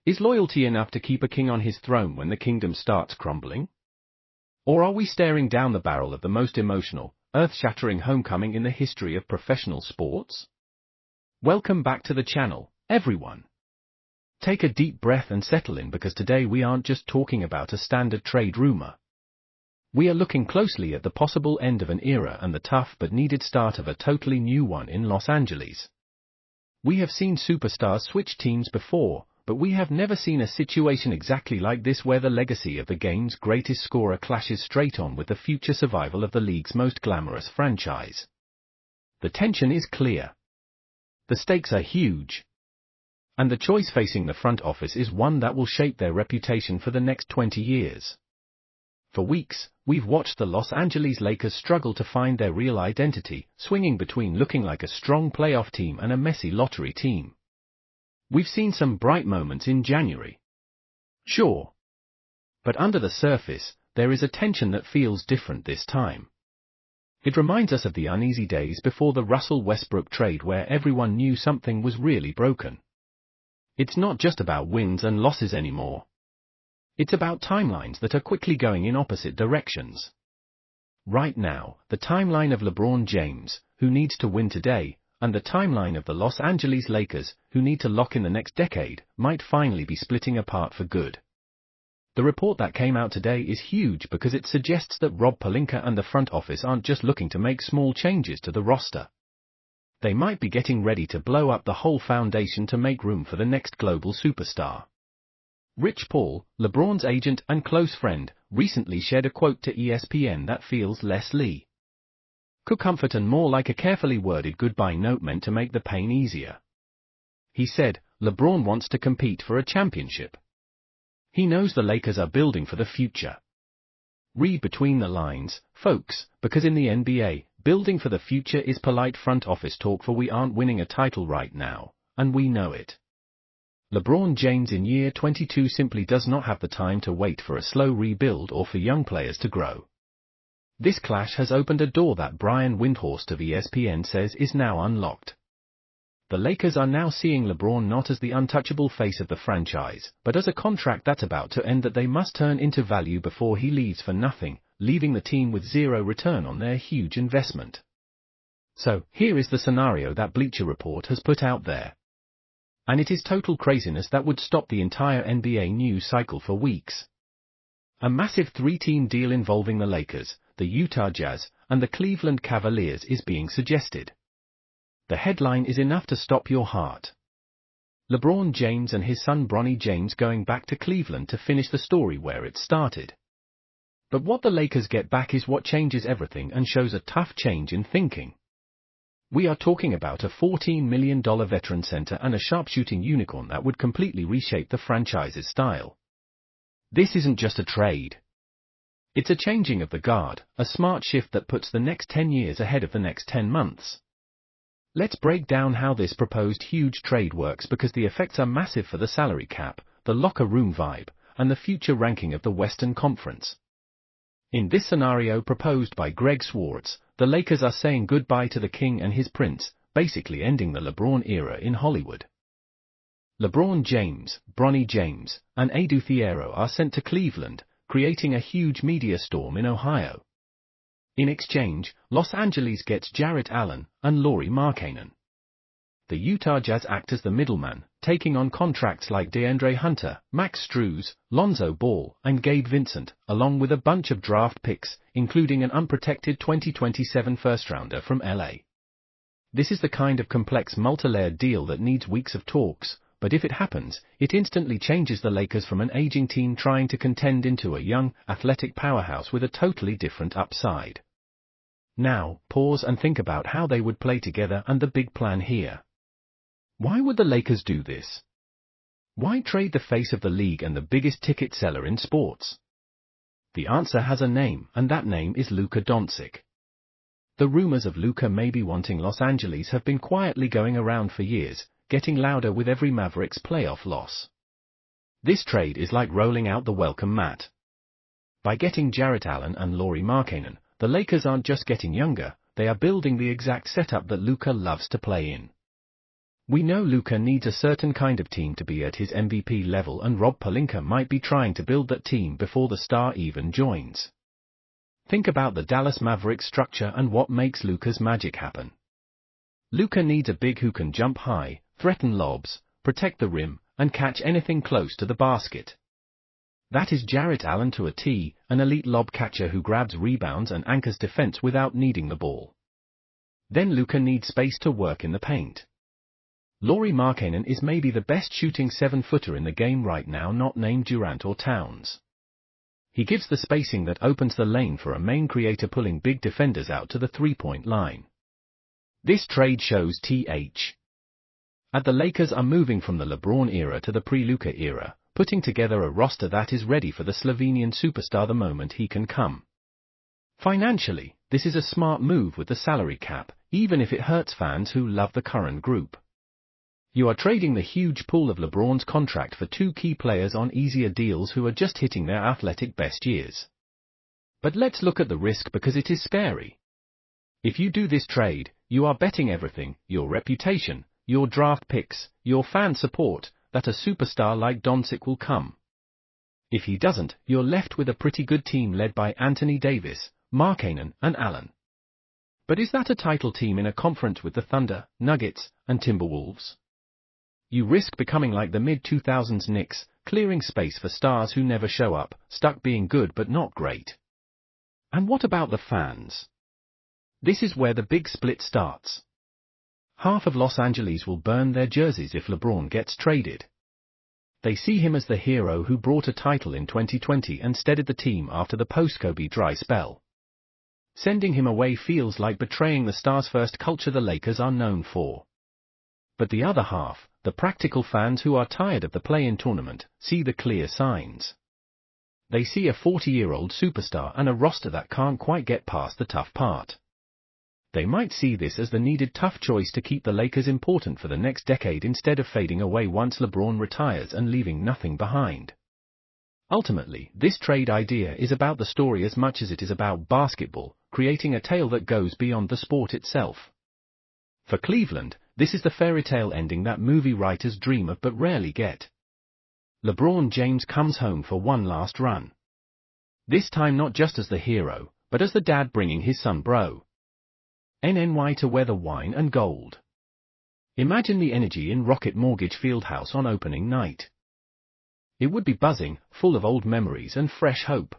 Is loyalty enough to keep a king on his throne when the kingdom starts crumbling? Or are we staring down the barrel of the most emotional, earth-shattering homecoming in the history of professional sports? Welcome back to the channel, everyone. Take a deep breath and settle in, because today we aren't just talking about a standard trade rumor. We are looking closely at the possible end of an era and the tough but needed start of a totally new one in Los Angeles. We have seen superstars switch teams before, but we have never seen a situation exactly like this, where the legacy of the game's greatest scorer clashes straight on with the future survival of the league's most glamorous franchise. The tension is clear. The stakes are huge. And the choice facing the front office is one that will shape their reputation for the next 20 years. For weeks, we've watched the Los Angeles Lakers struggle to find their real identity, swinging between looking like a strong playoff team and a messy lottery team. We've seen some bright moments in January. Sure. But under the surface, there is a tension that feels different this time. It reminds us of the uneasy days before the Russell Westbrook trade, where everyone knew something was really broken. It's not just about wins and losses anymore. It's about timelines that are quickly going in opposite directions. Right now, the timeline of LeBron James, who needs to win today, and the timeline of the Los Angeles Lakers, who need to lock in the next decade, might finally be splitting apart for good. The report that came out today is huge because it suggests that Rob Pelinka and the front office aren't just looking to make small changes to the roster. They might be getting ready to blow up the whole foundation to make room for the next global superstar. Rich Paul, LeBron's agent and close friend, recently shared a quote to ESPN that feels less comfort and more like a carefully worded goodbye note meant to make the pain easier. He said, "LeBron wants to compete for a championship. He knows the Lakers are building for the future." Read between the lines, folks, because in the NBA, building for the future is polite front office talk for we aren't winning a title right now, and we know it. LeBron James in year 22 simply does not have the time to wait for a slow rebuild or for young players to grow. This clash has opened a door that Brian Windhorst of ESPN says is now unlocked. The Lakers are now seeing LeBron not as the untouchable face of the franchise, but as a contract that's about to end that they must turn into value before he leaves for nothing, leaving the team with zero return on their huge investment. So, here is the scenario that Bleacher Report has put out there. And it is total craziness that would stop the entire NBA news cycle for weeks. A massive three-team deal involving the Lakers, the Utah Jazz, and the Cleveland Cavaliers is being suggested. The headline is enough to stop your heart. LeBron James and his son Bronny James going back to Cleveland to finish the story where it started. But what the Lakers get back is what changes everything and shows a tough change in thinking. We are talking about a $14 million veteran center and a sharpshooting unicorn that would completely reshape the franchise's style. This isn't just a trade. It's a changing of the guard, a smart shift that puts the next 10 years ahead of the next 10 months. Let's break down how this proposed huge trade works, because the effects are massive for the salary cap, the locker room vibe, and the future ranking of the Western Conference. In this scenario proposed by Greg Swartz, the Lakers are saying goodbye to the king and his prince, basically ending the LeBron era in Hollywood. LeBron James, Bronny James, and Edu Thiero are sent to Cleveland, creating a huge media storm in Ohio. In exchange, Los Angeles gets Jarrett Allen and Lauri Markkanen. The Utah Jazz act as the middleman, taking on contracts like DeAndre Hunter, Max Strus, Lonzo Ball, and Gabe Vincent, along with a bunch of draft picks, including an unprotected 2027 first-rounder from LA. This is the kind of complex multi-layered deal that needs weeks of talks, but if it happens, it instantly changes the Lakers from an aging team trying to contend into a young, athletic powerhouse with a totally different upside. Now, pause and think about how they would play together and the big plan here. Why would the Lakers do this? Why trade the face of the league and the biggest ticket seller in sports? The answer has a name, and that name is Luka Doncic. The rumors of Luka maybe wanting Los Angeles have been quietly going around for years, getting louder with every Mavericks playoff loss. This trade is like rolling out the welcome mat. By getting Jarrett Allen and Lauri Markkanen, the Lakers aren't just getting younger, they are building the exact setup that Luka loves to play in. We know Luka needs a certain kind of team to be at his MVP level, and Rob Pelinka might be trying to build that team before the star even joins. Think about the Dallas Mavericks structure and what makes Luka's magic happen. Luka needs a big who can jump high, threaten lobs, protect the rim, and catch anything close to the basket. That is Jarrett Allen to a T, an elite lob catcher who grabs rebounds and anchors defense without needing the ball. Then Luka needs space to work in the paint. Lauri Markkanen is maybe the best shooting 7-footer in the game right now, not named Durant or Towns. He gives the spacing that opens the lane for a main creator, pulling big defenders out to the three-point line. This trade shows TH. The Lakers are moving from the LeBron era to the pre-Luka era, putting together a roster that is ready for the Slovenian superstar the moment he can come. Financially, this is a smart move with the salary cap, even if it hurts fans who love the current group. You are trading the huge pool of LeBron's contract for two key players on easier deals who are just hitting their athletic best years. But let's look at the risk, because it is scary. If you do this trade, you are betting everything, your reputation, your draft picks, your fan support, that a superstar like Doncic will come. If he doesn't, you're left with a pretty good team led by Anthony Davis, Markkanen, and Allen. But is that a title team in a conference with the Thunder, Nuggets, and Timberwolves? You risk becoming like the mid-2000s Knicks, clearing space for stars who never show up, stuck being good but not great. And what about the fans? This is where the big split starts. Half of Los Angeles will burn their jerseys if LeBron gets traded. They see him as the hero who brought a title in 2020 and steadied the team after the post-Kobe dry spell. Sending him away feels like betraying the stars' first culture the Lakers are known for. But the other half, the practical fans who are tired of the play-in tournament, see the clear signs. They see a 40-year-old superstar and a roster that can't quite get past the tough part. They might see this as the needed tough choice to keep the Lakers important for the next decade instead of fading away once LeBron retires and leaving nothing behind. Ultimately, this trade idea is about the story as much as it is about basketball, creating a tale that goes beyond the sport itself. For Cleveland, this is the fairy tale ending that movie writers dream of but rarely get. LeBron James comes home for one last run. This time not just as the hero, but as the dad bringing his son bro. NNY to wear the wine and gold. Imagine the energy in Rocket Mortgage Fieldhouse on opening night. It would be buzzing, full of old memories and fresh hope.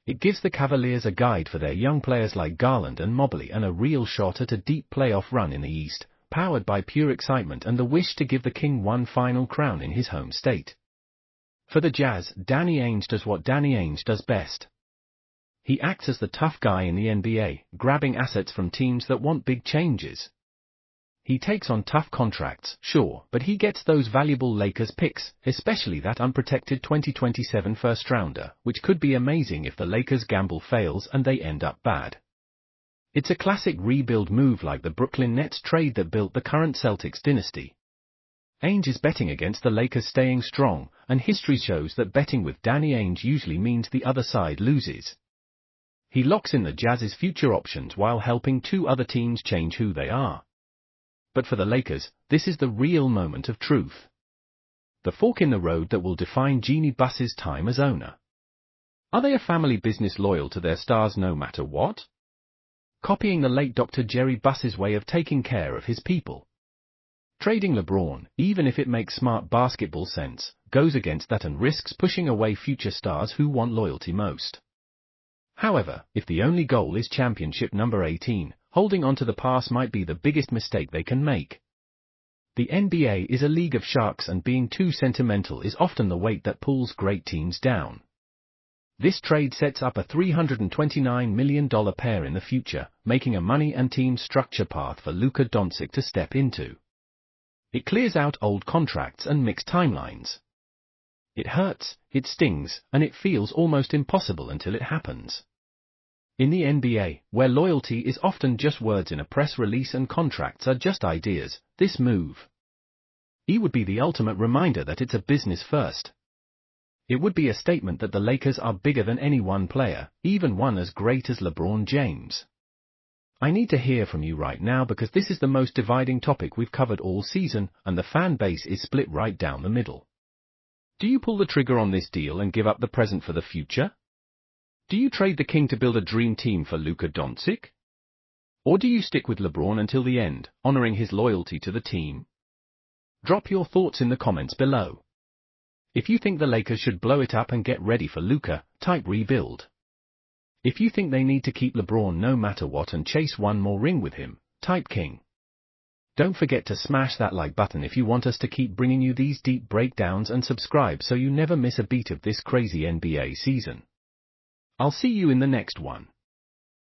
It gives the Cavaliers a guide for their young players like Garland and Mobley, and a real shot at a deep playoff run in the East, powered by pure excitement and the wish to give the king one final crown in his home state. For the Jazz, Danny Ainge does what Danny Ainge does best. He acts as the tough guy in the NBA, grabbing assets from teams that want big changes. He takes on tough contracts, sure, but he gets those valuable Lakers picks, especially that unprotected 2027 first-rounder, which could be amazing if the Lakers' gamble fails and they end up bad. It's a classic rebuild move, like the Brooklyn Nets trade that built the current Celtics dynasty. Ainge is betting against the Lakers staying strong, and history shows that betting with Danny Ainge usually means the other side loses. He locks in the Jazz's future options while helping two other teams change who they are. But for the Lakers, this is the real moment of truth. The fork in the road that will define Jeanie Buss's time as owner. Are they a family business loyal to their stars no matter what? Copying the late Dr. Jerry Buss's way of taking care of his people. Trading LeBron, even if it makes smart basketball sense, goes against that and risks pushing away future stars who want loyalty most. However, if the only goal is championship number 18, holding on to the past might be the biggest mistake they can make. The NBA is a league of sharks, and being too sentimental is often the weight that pulls great teams down. This trade sets up a $329 million pair in the future, making a money and team structure path for Luka Doncic to step into. It clears out old contracts and mixed timelines. It hurts, it stings, and it feels almost impossible until it happens. In the NBA, where loyalty is often just words in a press release and contracts are just ideas, this move would be the ultimate reminder that it's a business first. It would be a statement that the Lakers are bigger than any one player, even one as great as LeBron James. I need to hear from you right now because this is the most dividing topic we've covered all season, and the fan base is split right down the middle. Do you pull the trigger on this deal and give up the present for the future? Do you trade the king to build a dream team for Luka Doncic? Or do you stick with LeBron until the end, honoring his loyalty to the team? Drop your thoughts in the comments below. If you think the Lakers should blow it up and get ready for Luka, type rebuild. If you think they need to keep LeBron no matter what and chase one more ring with him, type king. Don't forget to smash that like button if you want us to keep bringing you these deep breakdowns, and subscribe so you never miss a beat of this crazy NBA season. I'll see you in the next one.